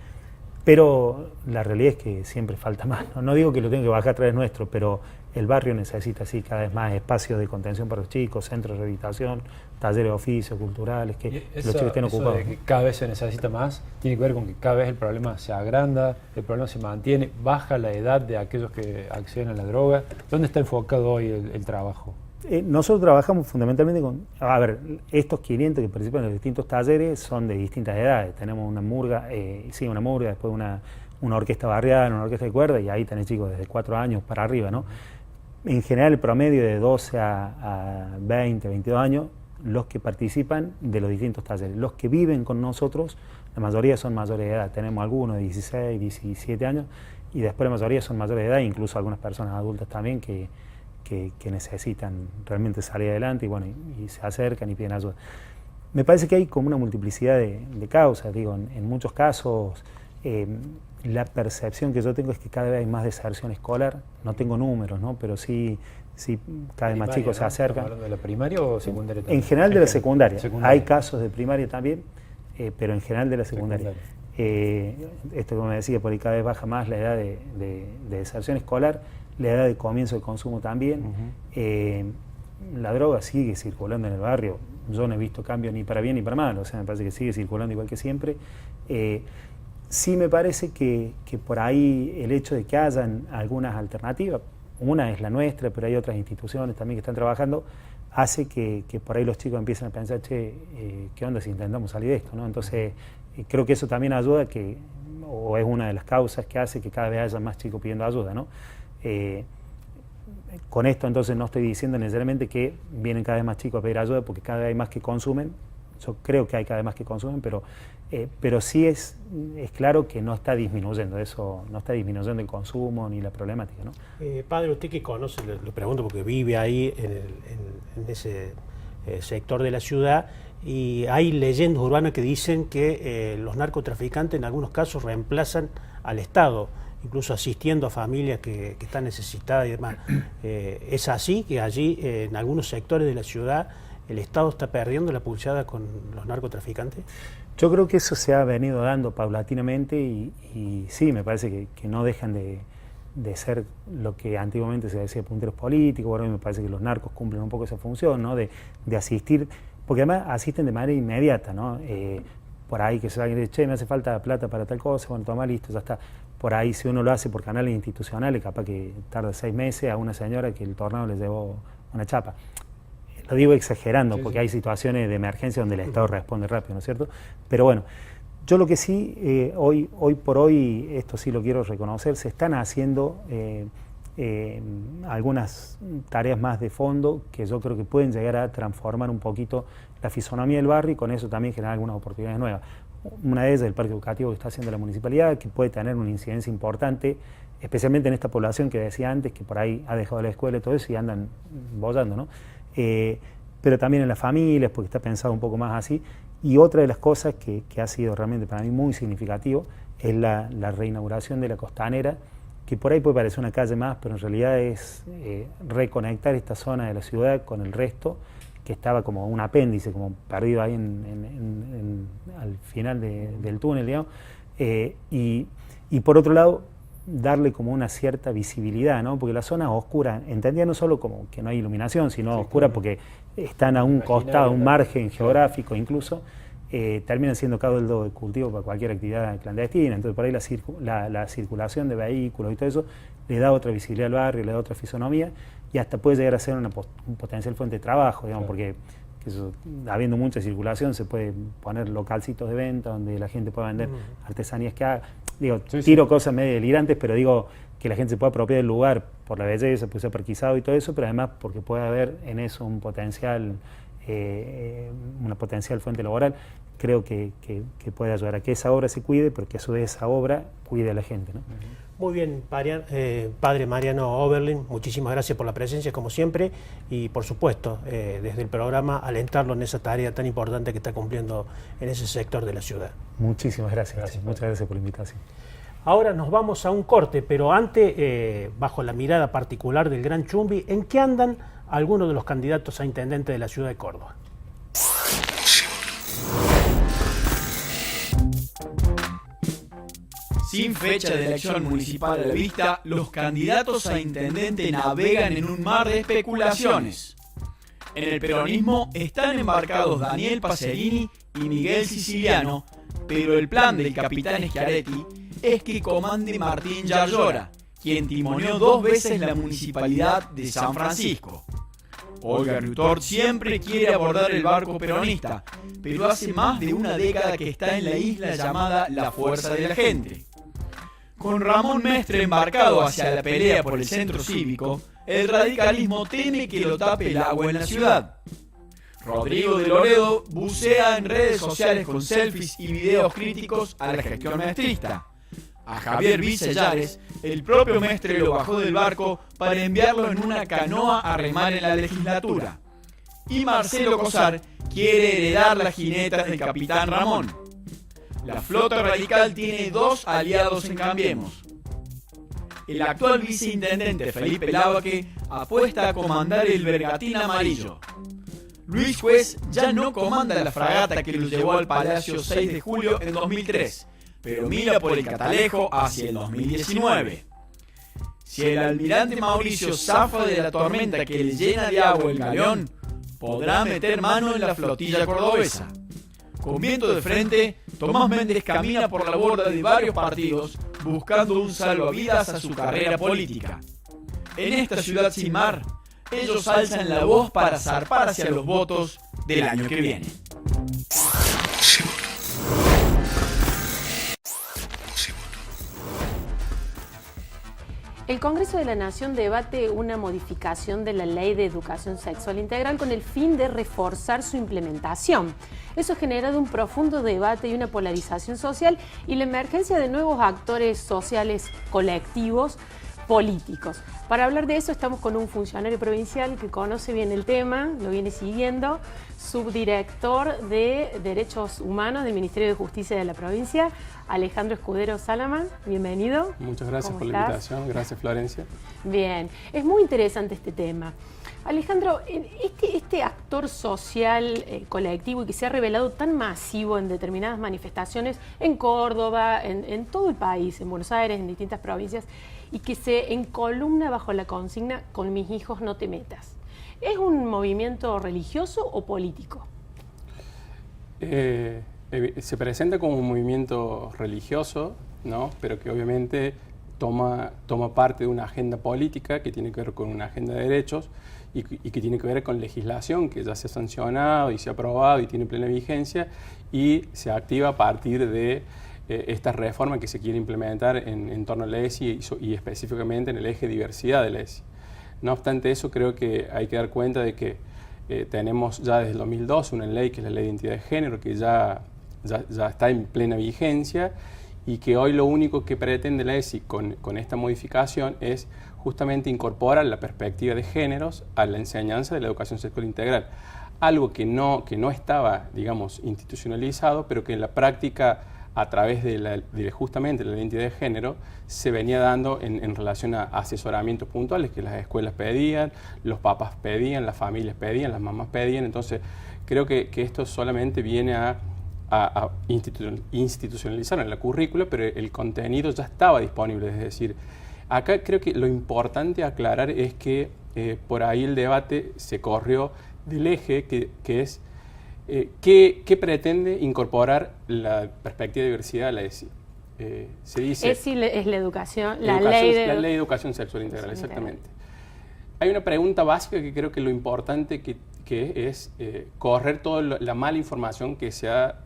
pero la realidad es que siempre falta más. No digo que lo tenga que bajar a través nuestro, pero el barrio necesita así cada vez más espacios de contención para los chicos, centros de rehabilitación, talleres de oficio, culturales, que los chicos estén ocupados. De que cada vez se necesita más, tiene que ver con que cada vez el problema se agranda, el problema se mantiene, baja la edad de aquellos que acceden a la droga. ¿Dónde está enfocado hoy el trabajo? Nosotros trabajamos fundamentalmente con, a ver, estos 500 que participan en los distintos talleres son de distintas edades. Tenemos una murga, después una orquesta barrial, una orquesta de cuerda, y ahí tenés chicos desde 4 años para arriba, ¿no? En general el promedio de 12 a 20, 22 años, los que participan de los distintos talleres. Los que viven con nosotros, la mayoría son mayores de edad. Tenemos algunos de 16, 17 años, y después la mayoría son mayores de edad, incluso algunas personas adultas también que necesitan realmente salir adelante y, bueno, y se acercan y piden ayuda. Me parece que hay como una multiplicidad de causas. Digo, en muchos casos la percepción que yo tengo es que cada vez hay más deserción escolar. No tengo números, ¿no? Pero sí cada vez más chicos se acercan. ¿Estamos hablando de la primaria o secundaria también? En general de la secundaria. Hay casos de primaria también, pero en general de la secundaria. Esto, como me decía, por ahí cada vez baja más la edad de deserción escolar, la edad de comienzo de consumo también. La droga sigue circulando en el barrio. Yo no he visto cambios ni para bien ni para mal, o sea, me parece que sigue circulando igual que siempre. Sí me parece que por ahí el hecho de que hayan algunas alternativas, una es la nuestra, pero hay otras instituciones también que están trabajando, hace que por ahí los chicos empiecen a pensar, che, ¿qué onda si intentamos salir de esto, ¿no? Entonces, creo que eso también ayuda, o es una de las causas que hace que cada vez haya más chicos pidiendo ayuda, ¿no? Con esto entonces no estoy diciendo necesariamente que vienen cada vez más chicos a pedir ayuda porque cada vez hay más que consumen. Yo creo que hay cada vez más que consumen, pero sí es claro que no está disminuyendo eso, no está disminuyendo el consumo ni la problemática, ¿no? Padre, usted que conoce, le pregunto porque vive ahí en ese sector de la ciudad, y hay leyendas urbanas que dicen que los narcotraficantes en algunos casos reemplazan al Estado, incluso asistiendo a familias que están necesitadas y demás. ¿Es así que allí en algunos sectores de la ciudad el Estado está perdiendo la pulseada con los narcotraficantes? Yo creo que eso se ha venido dando paulatinamente y sí, me parece que no dejan de ser lo que antiguamente se decía punteros políticos. Bueno, me parece que los narcos cumplen un poco esa función, ¿no? De asistir, porque además asisten de manera inmediata, ¿no? Por ahí que se va a decir, che, me hace falta plata para tal cosa, bueno, toma, listo, ya está. Por ahí, si uno lo hace por canales institucionales, capaz que tarda 6 meses a una señora que el tornado le llevó una chapa. Lo digo exagerando, porque hay situaciones de emergencia donde el Estado responde rápido, ¿no es cierto? Pero bueno, yo lo que sí, hoy por hoy, esto sí lo quiero reconocer, se están haciendo algunas tareas más de fondo que yo creo que pueden llegar a transformar un poquito la fisonomía del barrio y con eso también generar algunas oportunidades nuevas. Una de ellas es el parque educativo que está haciendo la municipalidad, que puede tener una incidencia importante, especialmente en esta población que decía antes, que por ahí ha dejado la escuela y todo eso y andan bollando, ¿no? Pero también en las familias, porque está pensado un poco más así. Y otra de las cosas que ha sido realmente para mí muy significativo es la reinauguración de la costanera, que por ahí puede parecer una calle más, pero en realidad es reconectar esta zona de la ciudad con el resto, que estaba como un apéndice, como perdido ahí al final del túnel, digamos, y por otro lado, darle como una cierta visibilidad, ¿no? Porque la zona es oscura, entendía no solo como que no hay iluminación, sino oscura porque están a un costado, a un margen geográfico incluso, terminan siendo caldo de cultivo para cualquier actividad clandestina, entonces por ahí la circulación de vehículos y todo eso le da otra visibilidad al barrio, le da otra fisonomía y hasta puede llegar a ser un potencial fuente de trabajo, digamos, porque habiendo mucha circulación se puede poner localcitos de venta donde la gente pueda vender artesanías que haga. Digo, tiro cosas medio delirantes, pero digo que la gente se pueda apropiar del lugar por la belleza, pues sea parquizado y todo eso, pero además porque puede haber en eso una potencial fuente laboral. Creo que puede ayudar a que esa obra se cuide, pero que a su vez esa obra cuide a la gente, ¿no? Muy bien, padre Mariano Oberlin, muchísimas gracias por la presencia, como siempre, y por supuesto, desde el programa, alentarlo en esa tarea tan importante que está cumpliendo en ese sector de la ciudad. Muchísimas gracias. Muchas gracias por la invitación. Ahora nos vamos a un corte, pero antes, bajo la mirada particular del Gran Chumbi, ¿en qué andan algunos de los candidatos a intendente de la ciudad de Córdoba? Sin fecha de elección municipal a la vista, los candidatos a intendente navegan en un mar de especulaciones. En el peronismo están embarcados Daniel Pacerini y Miguel Siciliano, pero el plan del capitán Schiaretti es que comande Martín Yarlora, quien timoneó 2 veces la municipalidad de San Francisco. Olga Riutort siempre quiere abordar el barco peronista, pero hace más de una década que está en la isla llamada La Fuerza de la Gente. Con Ramón Mestre embarcado hacia la pelea por el centro cívico, el radicalismo teme que lo tape el agua en la ciudad. Rodrigo de Loredo bucea en redes sociales con selfies y videos críticos a la gestión mestrista. A Javier Vicellares, el propio Mestre lo bajó del barco para enviarlo en una canoa a remar en la legislatura. Y Marcelo Cosar quiere heredar las jinetas del capitán Ramón. La flota radical tiene 2 aliados en Cambiemos. El actual viceintendente Felipe Lavaque apuesta a comandar el Bergantín Amarillo. Luis Juez ya no comanda la fragata que lo llevó al Palacio 6 de julio en 2003, pero mira por el Catalejo hacia el 2019. Si el almirante Mauricio zafa de la tormenta que le llena de agua el galeón, podrá meter mano en la flotilla cordobesa. Con viento de frente, Tomás Méndez camina por la borda de varios partidos buscando un salvavidas a su carrera política. En esta ciudad sin mar, ellos alzan la voz para zarpar hacia los votos del año que viene. El Congreso de la Nación debate una modificación de la Ley de Educación Sexual Integral con el fin de reforzar su implementación. Eso ha generado un profundo debate y una polarización social y la emergencia de nuevos actores sociales colectivos políticos. Para hablar de eso estamos con un funcionario provincial que conoce bien el tema, lo viene siguiendo, subdirector de Derechos Humanos del Ministerio de Justicia de la provincia, Alejandro Escudero Salaman. Bienvenido. Muchas gracias por la invitación. Gracias, Florencia. Bien, es muy interesante este tema. Alejandro, este actor social colectivo y que se ha revelado tan masivo en determinadas manifestaciones en Córdoba, en todo el país, en Buenos Aires, en distintas provincias, y que se encolumna bajo la consigna "con mis hijos no te metas". ¿Es un movimiento religioso o político? Se presenta como un movimiento religioso, ¿no? Pero que obviamente toma parte de una agenda política que tiene que ver con una agenda de derechos y que tiene que ver con legislación que ya se ha sancionado y se ha aprobado y tiene plena vigencia y se activa a partir de esta reforma que se quiere implementar en torno a la ESI y específicamente en el eje diversidad de la ESI. No obstante eso, creo que hay que dar cuenta de que tenemos ya desde el 2002 una ley que es la Ley de Identidad de Género que ya está en plena vigencia y que hoy lo único que pretende la ESI con esta modificación es justamente incorporar la perspectiva de géneros a la enseñanza de la educación sexual integral. Algo que no estaba, digamos, institucionalizado, pero que en la práctica a través de justamente la identidad de género, se venía dando en relación a asesoramientos puntuales que las escuelas pedían, los papás pedían, las familias pedían, las mamás pedían. Entonces, creo que esto solamente viene a institucionalizar en la currícula, pero el contenido ya estaba disponible. Es decir, acá creo que lo importante a aclarar es que por ahí el debate se corrió del eje que es ¿qué pretende incorporar la perspectiva de diversidad a la ESI? Se dice... ESI es la educación, la ley de educación sexual integral, exactamente. Hay una pregunta básica que creo que lo importante que es correr toda la mala información que se ha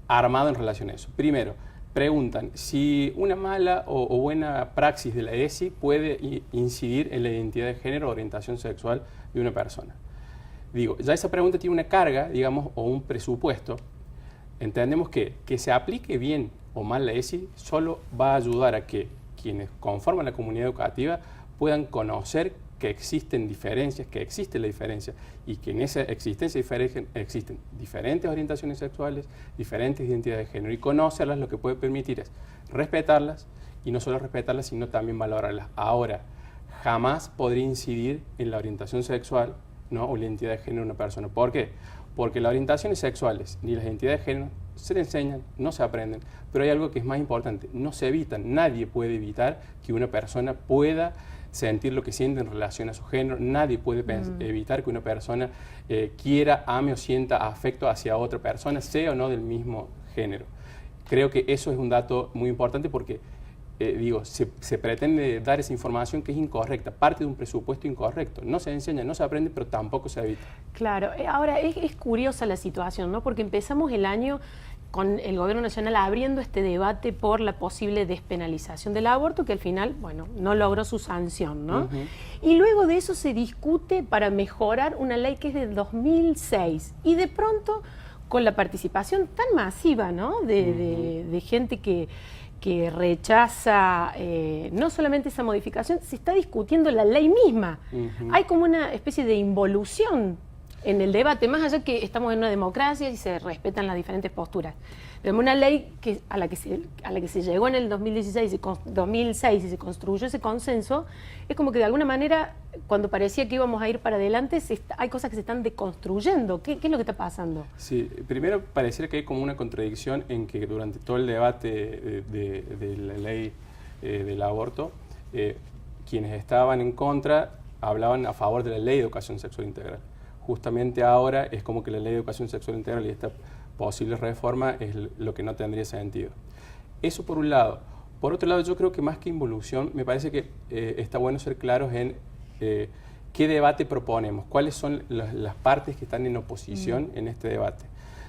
armado en relación a eso. Primero, preguntan si una mala o buena praxis de la ESI puede incidir en la identidad de género o orientación sexual de una persona. Digo, ya esa pregunta tiene una carga, digamos, o un presupuesto. Entendemos que se aplique bien o mal la ESI solo va a ayudar a que quienes conforman la comunidad educativa puedan conocer que existen diferencias, que existe la diferencia y que en esa existencia existen diferentes orientaciones sexuales, diferentes identidades de género, y conocerlas lo que puede permitir es respetarlas, y no solo respetarlas, sino también valorarlas. Ahora, jamás podría incidir en la orientación sexual, ¿no?, o la identidad de género de una persona. ¿Por qué? Porque las orientaciones sexuales ni las identidades de género se le enseñan, no se aprenden, pero hay algo que es más importante, no se evitan. Nadie puede evitar que una persona pueda sentir lo que siente en relación a su género. Nadie puede evitar que una persona quiera, ame o sienta afecto hacia otra persona, sea o no del mismo género. Creo que eso es un dato muy importante porque, se pretende dar esa información que es incorrecta, parte de un presupuesto incorrecto. No se enseña, no se aprende, pero tampoco se evita. Claro, ahora es curiosa la situación, ¿no? Porque empezamos el año con el Gobierno Nacional abriendo este debate por la posible despenalización del aborto, que al final, bueno, no logró su sanción, ¿no? Y luego de eso se discute para mejorar una ley que es de 2006. Y de pronto, con la participación tan masiva, ¿no?, de gente que rechaza no solamente esa modificación, se está discutiendo la ley misma. Hay como una especie de involución en el debate, más allá que estamos en una democracia y se respetan las diferentes posturas. Pero una ley a la que se llegó en el 2006 y se construyó ese consenso, es como que de alguna manera, cuando parecía que íbamos a ir para adelante, hay cosas que se están deconstruyendo. ¿Qué es lo que está pasando? Sí, primero pareciera que hay como una contradicción en que durante todo el debate de la ley del aborto, quienes estaban en contra hablaban a favor de la ley de educación sexual integral. Justamente ahora es como que la ley de educación sexual integral y esta posible reforma es lo que no tendría sentido. Eso por un lado. Por otro lado, yo creo que más que involución, me parece que está bueno ser claros en qué debate proponemos, cuáles son las partes que están en oposición en este debate.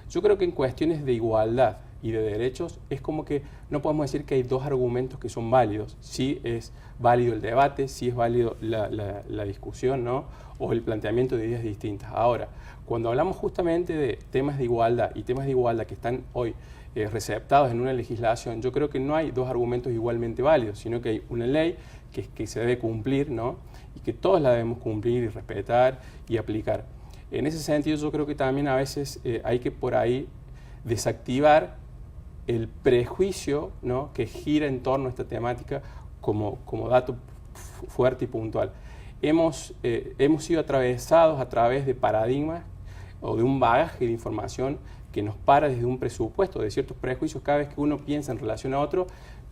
Yo creo que en cuestiones de igualdad y de derechos es como que no podemos decir que hay dos argumentos que son válidos. Sí es válido el debate, sí es válido la discusión, ¿no?, o el planteamiento de ideas distintas. Ahora, cuando hablamos justamente de temas de igualdad y temas de igualdad que están hoy receptados en una legislación, yo creo que no hay dos argumentos igualmente válidos, sino que hay una ley que se debe cumplir, ¿no?, y que todos la debemos cumplir y respetar y aplicar. En ese sentido, yo creo que también a veces hay que por ahí desactivar el prejuicio, ¿no?, que gira en torno a esta temática como dato fuerte y puntual. Hemos sido atravesados a través de paradigmas o de un bagaje de información que nos para desde un presupuesto, de ciertos prejuicios. Cada vez que uno piensa en relación a otro,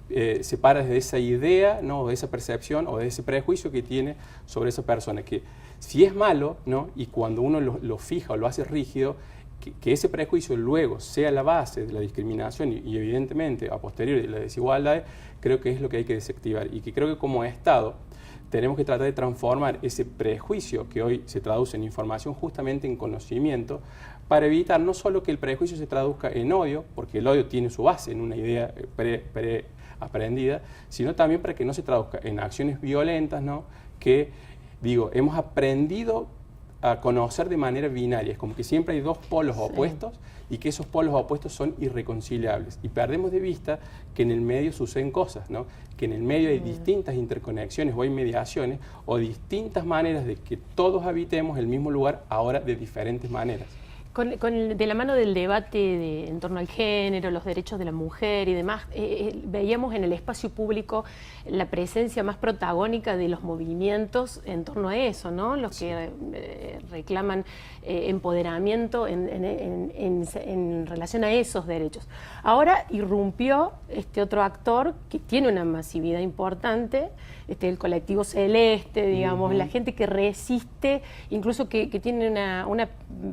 se para desde esa idea, ¿no?, o de esa percepción o de ese prejuicio que tiene sobre esa persona, que si es malo, ¿no?, y cuando uno lo fija o lo hace rígido, que ese prejuicio luego sea la base de la discriminación y evidentemente a posteriori de las desigualdades, creo que es lo que hay que desactivar, y que creo que como Estado tenemos que tratar de transformar ese prejuicio que hoy se traduce en información justamente en conocimiento, para evitar no solo que el prejuicio se traduzca en odio, porque el odio tiene su base en una idea preaprendida, sino también para que no se traduzca en acciones violentas, ¿no?, que, hemos aprendido a conocer de manera binaria. Es como que siempre hay dos polos opuestos y que esos polos opuestos son irreconciliables. Y perdemos de vista que en el medio suceden cosas, ¿no?, que en el medio hay distintas interconexiones o hay mediaciones o distintas maneras de que todos habitemos el mismo lugar, ahora de diferentes maneras. De la mano del debate en torno al género, los derechos de la mujer y demás, veíamos en el espacio público la presencia más protagónica de los movimientos en torno a eso, ¿no? Los que reclaman empoderamiento en relación a esos derechos. Ahora irrumpió este otro actor que tiene una masividad importante, el colectivo Celeste, digamos, la gente que resiste, incluso que tiene una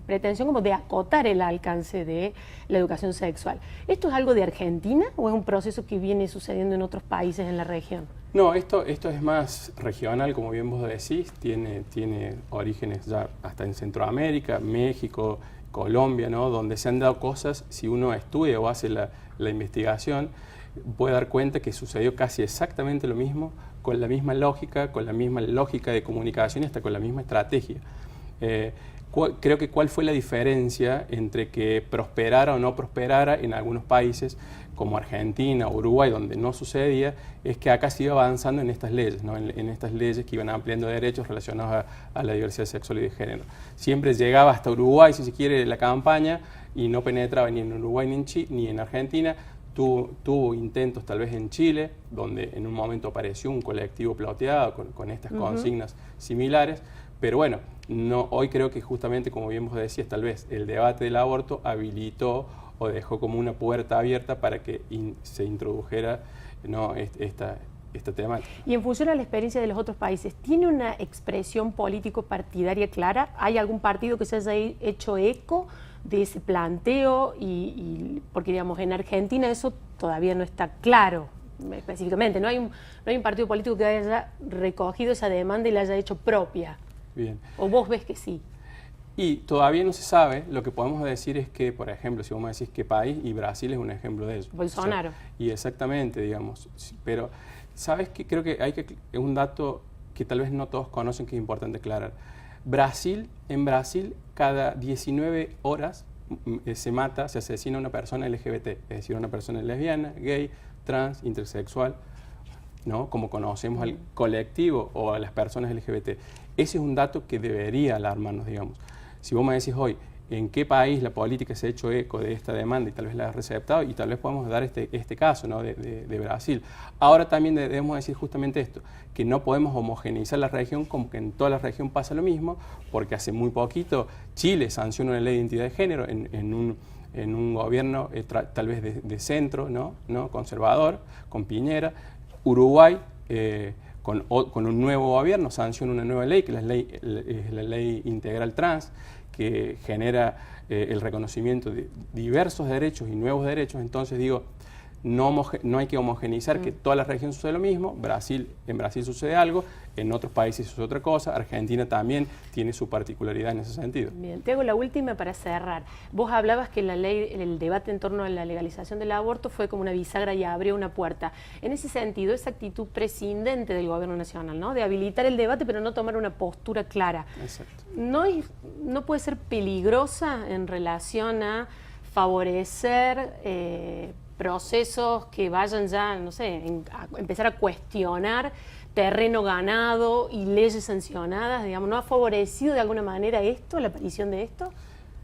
pretensión como de acotar el alcance de la educación sexual. ¿Esto es algo de Argentina o es un proceso que viene sucediendo en otros países en la región? No, esto es más regional, como bien vos decís, tiene orígenes ya hasta en Centroamérica, México, Colombia, ¿no? Donde se han dado cosas, si uno estudia o hace la investigación, puede dar cuenta que sucedió casi exactamente lo mismo, con la misma lógica de comunicación y hasta con la misma estrategia. Creo que cuál fue la diferencia entre que prosperara o no prosperara en algunos países como Argentina o Uruguay, donde no sucedía, es que acá se iba avanzando en estas leyes, ¿no? en estas leyes que iban ampliando derechos relacionados a la diversidad sexual y de género. Siempre llegaba hasta Uruguay, si se quiere, la campaña, y no penetraba ni en Uruguay ni en Argentina. Tuvo intentos tal vez en Chile, donde en un momento apareció un colectivo ploteado con estas consignas similares, pero bueno, hoy creo que justamente, como bien vos decías, tal vez el debate del aborto habilitó o dejó como una puerta abierta para que se introdujera, ¿no? esta temática. Y en función a la experiencia de los otros países, ¿tiene una expresión político-partidaria clara? ¿Hay algún partido que se haya hecho eco de ese planteo? Porque, digamos, en Argentina eso todavía no está claro específicamente. No hay un partido político que haya recogido esa demanda y la haya hecho propia. Bien. ¿O vos ves que sí? Y todavía no se sabe. Lo que podemos decir es que, por ejemplo, si vos me decís qué país, y Brasil es un ejemplo de eso. Bolsonaro. O sea, y exactamente, digamos. Pero, ¿sabes qué? Creo que es un dato que tal vez no todos conocen, que es importante aclarar. En Brasil, cada 19 horas se asesina una persona LGBT, es decir, una persona lesbiana, gay, trans, intersexual, ¿no? Como conocemos al colectivo o a las personas LGBT. Ese es un dato que debería alarmarnos, digamos. Si vos me decís hoy, ¿en qué país la política se ha hecho eco de esta demanda y tal vez la ha receptado? Y tal vez podamos dar este caso, ¿no? de Brasil. Ahora también debemos decir justamente esto, que no podemos homogeneizar la región como que en toda la región pasa lo mismo, porque hace muy poquito Chile sancionó una ley de identidad de género en un gobierno tal vez de centro, ¿no? Conservador, con Piñera. Uruguay, con un nuevo gobierno, sanciona una nueva ley, que es la ley integral trans, que genera el reconocimiento de diversos derechos y nuevos derechos. Entonces digo, no hay que homogeneizar que toda la región sucede lo mismo. En Brasil sucede algo, en otros países sucede otra cosa. Argentina también tiene su particularidad en ese sentido. Bien, te hago la última para cerrar. Vos hablabas que el debate en torno a la legalización del aborto fue como una bisagra y abrió una puerta. En ese sentido, esa actitud prescindente del gobierno nacional, ¿no? De habilitar el debate pero no tomar una postura clara. Exacto. ¿No puede ser peligrosa en relación a favorecer procesos que vayan ya, no sé, a empezar a cuestionar terreno ganado y leyes sancionadas? Digamos, ¿no ha favorecido de alguna manera esto, la aparición de esto?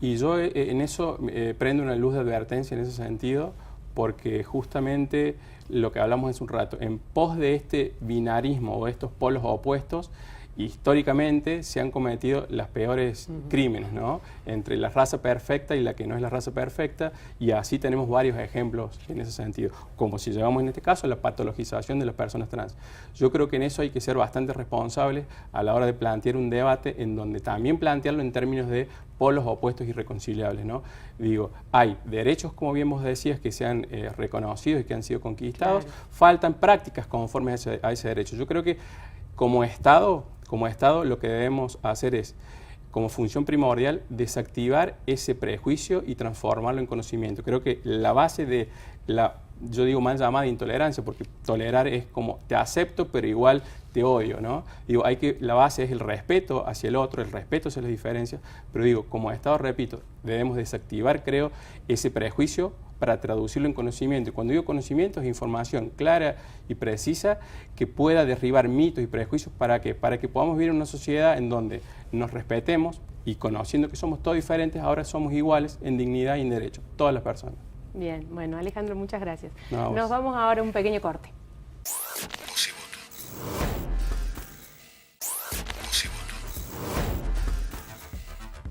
Y yo en eso prendo una luz de advertencia en ese sentido, porque justamente lo que hablamos hace un rato, en pos de este binarismo o estos polos opuestos, históricamente se han cometido los peores crímenes, ¿no? Entre la raza perfecta y la que no es la raza perfecta, y así tenemos varios ejemplos en ese sentido, como si llevamos en este caso la patologización de las personas trans. Yo creo que en eso hay que ser bastante responsables a la hora de plantear un debate en donde también plantearlo en términos de polos opuestos irreconciliables, ¿no? Digo, hay derechos, como bien vos decías, que se han reconocido y que han sido conquistados, faltan prácticas conformes a ese derecho. Yo creo que como Estado lo que debemos hacer es, como función primordial, desactivar ese prejuicio y transformarlo en conocimiento. Creo que la base de yo digo mal llamada intolerancia, porque tolerar es como te acepto pero igual te odio, ¿no? Digo, la base es el respeto hacia el otro, el respeto hacia las diferencias, pero digo, como Estado, repito, debemos desactivar, creo, ese prejuicio para traducirlo en conocimiento. Y cuando digo conocimiento, es información clara y precisa que pueda derribar mitos y prejuicios para que podamos vivir en una sociedad en donde nos respetemos y conociendo que somos todos diferentes, ahora somos iguales en dignidad y en derechos, todas las personas. Bien, bueno, Alejandro, muchas gracias. No, Nos vamos ahora a un pequeño corte.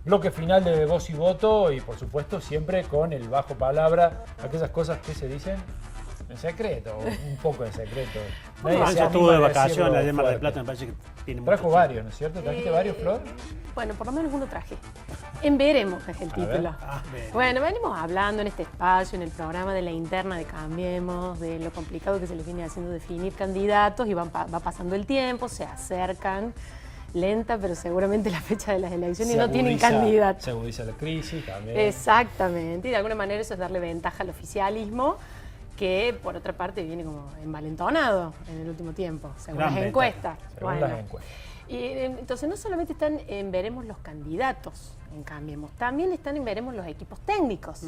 Bloque final de Voz y Voto y por supuesto siempre con el bajo palabra, aquellas cosas que se dicen en secreto, un poco en secreto. Nadie se Yo estuvo de anima a vacaciones decirlo allá en Mar del fuerte. Plata, me parece que tiene Trajo mucho varios, ¿no es cierto? ¿Trajiste varios, Flor? Bueno, por lo menos uno traje. En Veremos es el título. ver. Bueno, venimos hablando en este espacio, en el programa de la interna de Cambiemos, de lo complicado que se les viene haciendo definir candidatos y va pasando el tiempo, se acercan, lenta, pero seguramente la fecha de las elecciones y no tienen candidato. Se agudiza la crisis también. Exactamente, y de alguna manera eso es darle ventaja al oficialismo, que por otra parte viene como envalentonado en el último tiempo, según Gran las ventaja, encuestas. Según las encuestas. Y entonces no solamente están en Veremos los candidatos en Cambiemos, también están en Veremos los equipos técnicos,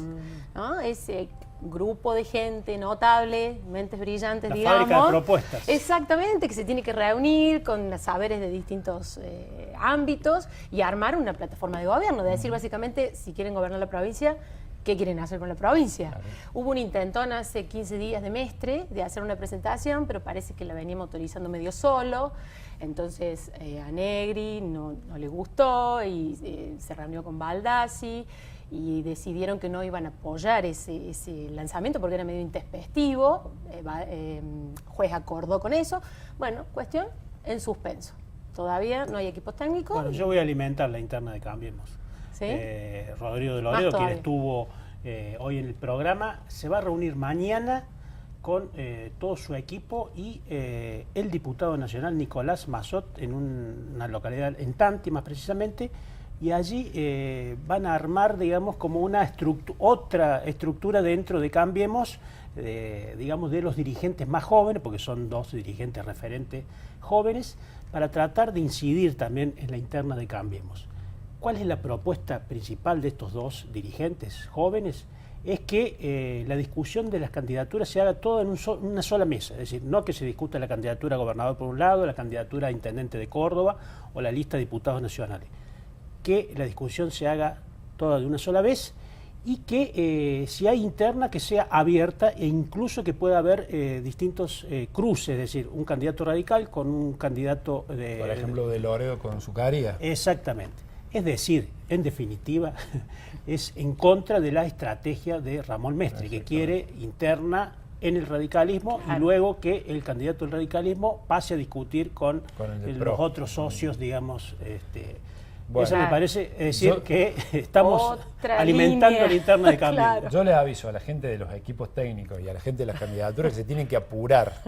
¿no? Ese grupo de gente notable, mentes brillantes, La digamos. fábrica de propuestas. Exactamente, que se tiene que reunir con los saberes de distintos ámbitos y armar una plataforma de gobierno, de decir básicamente, si quieren gobernar la provincia, ¿qué quieren hacer con la provincia? Claro. Hubo un intentón hace 15 días de Mestre de hacer una presentación, pero parece que la veníamos autorizando medio solo. Entonces a Negri no le gustó y se reunió con Baldassi y decidieron que no iban a apoyar ese lanzamiento porque era medio intempestivo. Juez acordó con eso. Bueno, cuestión en suspenso. Todavía no hay equipos técnicos. Bueno, yo voy a alimentar la interna de Cambiemos. ¿Sí? Rodrigo de Loredo, quien estuvo hoy en el programa, se va a reunir mañana con todo su equipo y el diputado nacional Nicolás Mazot en una localidad en Tanti más precisamente, y allí van a armar, digamos, como una otra estructura dentro de Cambiemos, digamos, de los dirigentes más jóvenes, porque son dos dirigentes referentes jóvenes, para tratar de incidir también en la interna de Cambiemos. ¿Cuál es la propuesta principal de estos dos dirigentes jóvenes? Es que la discusión de las candidaturas se haga toda en una sola mesa, es decir, no que se discuta la candidatura a gobernador por un lado, la candidatura a intendente de Córdoba o la lista de diputados nacionales, que la discusión se haga toda de una sola vez y que si hay interna que sea abierta e incluso que pueda haber distintos cruces, es decir, un candidato radical con un candidato de... Por ejemplo, de Loredo con Zucaria. Exactamente. Es decir, en definitiva, es en contra de la estrategia de Ramón Mestre, que quiere interna en el radicalismo y luego que el candidato del radicalismo pase a discutir con los otros socios, digamos. Bueno, eso me parece decir que estamos alimentando la interna de cambio. Claro. Yo les aviso a la gente de los equipos técnicos y a la gente de las candidaturas que se tienen que apurar,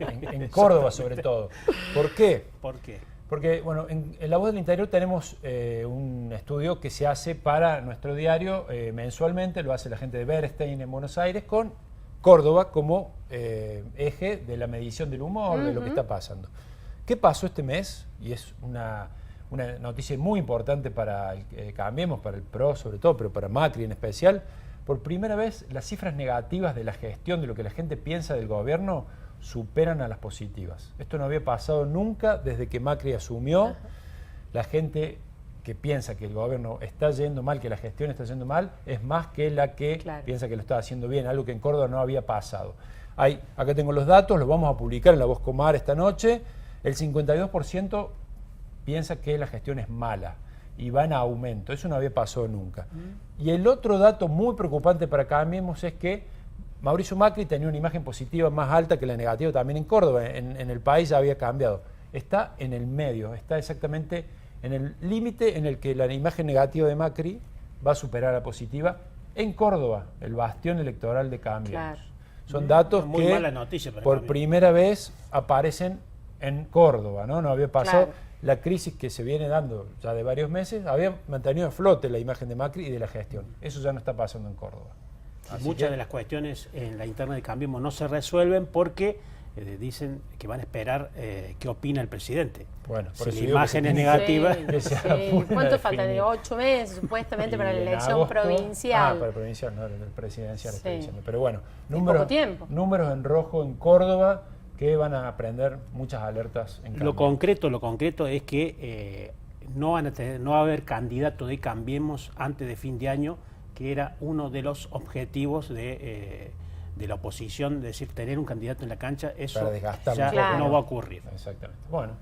en Córdoba sobre todo. ¿Por qué? ¿Por qué? Porque, bueno, en La Voz del Interior tenemos un estudio que se hace para nuestro diario mensualmente, lo hace la gente de Bernstein en Buenos Aires, con Córdoba como eje de la medición del humor, de lo que está pasando. ¿Qué pasó este mes? Y es una noticia muy importante para Cambiemos, para el PRO sobre todo, pero para Macri en especial. Por primera vez las cifras negativas de la gestión, de lo que la gente piensa del gobierno, superan a las positivas. Esto no había pasado nunca desde que Macri asumió. La gente que piensa que el gobierno está yendo mal, que la gestión está yendo mal, es más que la que piensa que lo está haciendo bien, algo que en Córdoba no había pasado. Acá tengo los datos, los vamos a publicar en La Voz Comar esta noche. El 52% piensa que la gestión es mala y va en aumento. Eso no había pasado nunca. Y el otro dato muy preocupante para Cambiemos es que Mauricio Macri tenía una imagen positiva más alta que la negativa también en Córdoba. En el país ya había cambiado. Está en el medio, está exactamente en el límite en el que la imagen negativa de Macri va a superar a la positiva en Córdoba, el bastión electoral de Cambiemos. Claro. Son datos muy que mala noticia para por Cambiemos. Primera vez aparecen en Córdoba, ¿no? No había pasado. Claro. La crisis que se viene dando ya de varios meses había mantenido a flote la imagen de Macri y de la gestión. Eso ya no está pasando en Córdoba. Muchas de las cuestiones en la interna de Cambiemos no se resuelven porque dicen que van a esperar qué opina el presidente. Bueno, por si la imagen es negativa. ¿Cuánto falta? De 8 meses supuestamente para la elección provincial. Para el provincial, no, el presidencial está diciendo. Pero bueno, números en rojo en Córdoba que van a prender muchas alertas en Cambiemos. Lo concreto es que no va a haber candidato de Cambiemos antes de fin de año, que era uno de los objetivos de la oposición, es decir, tener un candidato en la cancha, eso ya no va a ocurrir. Exactamente. Bueno,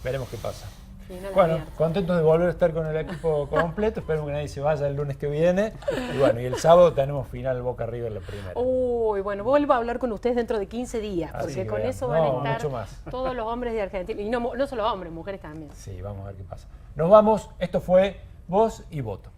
veremos qué pasa. Sí, no, bueno, contentos de volver a estar con el equipo completo. Esperemos que nadie se vaya el lunes que viene. Y bueno, y el sábado tenemos final Boca River la primera. Uy, bueno, vuelvo a hablar con ustedes dentro de 15 días, porque con eso van a estar todos los hombres de Argentina. Y no solo hombres, mujeres también. Sí, vamos a ver qué pasa. Nos vamos. Esto fue Voz y Voto.